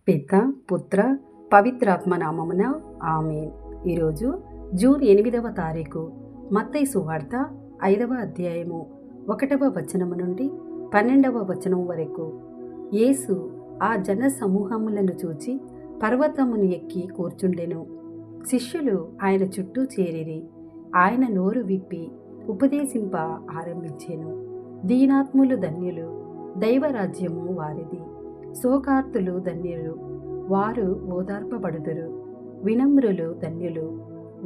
పిత పుత్ర పవిత్రాత్మ నామమున ఆమేన్. ఈరోజు జూన్ 8వ తారీఖు. మత్తయి సువార్త 5వ అధ్యాయము 1వ వచనము నుండి 12వ వచనం వరకు. యేసు ఆ జన సమూహములను చూచి పర్వతమును ఎక్కి కూర్చుండెను. శిష్యులు ఆయన చుట్టూ చేరిరి. ఆయన నోరు విప్పి ఉపదేశింప ఆరంభించెను. దీనాత్ములు ధన్యులు, దైవరాజ్యము వారిది. శోకార్తులు ధన్యులు, వారు ఓదార్పబడుదురు. వినమ్రులు ధన్యులు,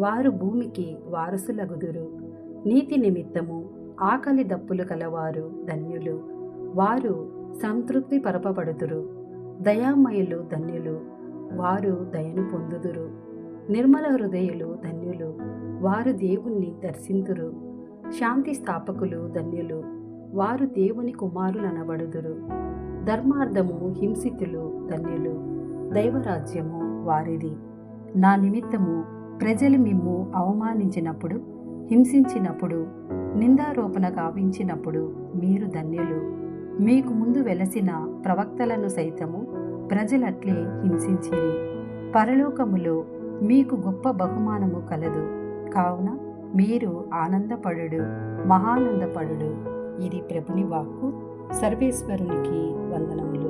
వారు భూమికి వారసులగుదురు. నీతి నిమిత్తము ఆకలి దప్పులు కలవారు ధన్యులు, వారు సంతృప్తి పరపబడుదురు. దయామయులు ధన్యులు, వారు దయను పొందుదురు. నిర్మల హృదయులు ధన్యులు, వారు దేవుణ్ణి దర్శింతురు. శాంతి స్థాపకులు ధన్యులు, వారు దేవుని కుమారులనబడుదురు. ధర్మార్థము హింసితులు ధన్యులు, దైవరాజ్యము వారిది. నా నిమిత్తము ప్రజలు మిమ్ము అవమానించినప్పుడు, హింసించినప్పుడు, నిందారోపణ గావించినప్పుడు మీరు ధన్యులు. మీకు ముందు వెలసిన ప్రవక్తలను సైతము ప్రజలట్లే హింసించిరి. పరలోకములో మీకు గొప్ప బహుమానము కలదు. కావున మీరు ఆనందపడుడు, మహానందపడుడు. ఇది ప్రభుని వాక్కు. సర్వేశ్వరునికి వందనములు.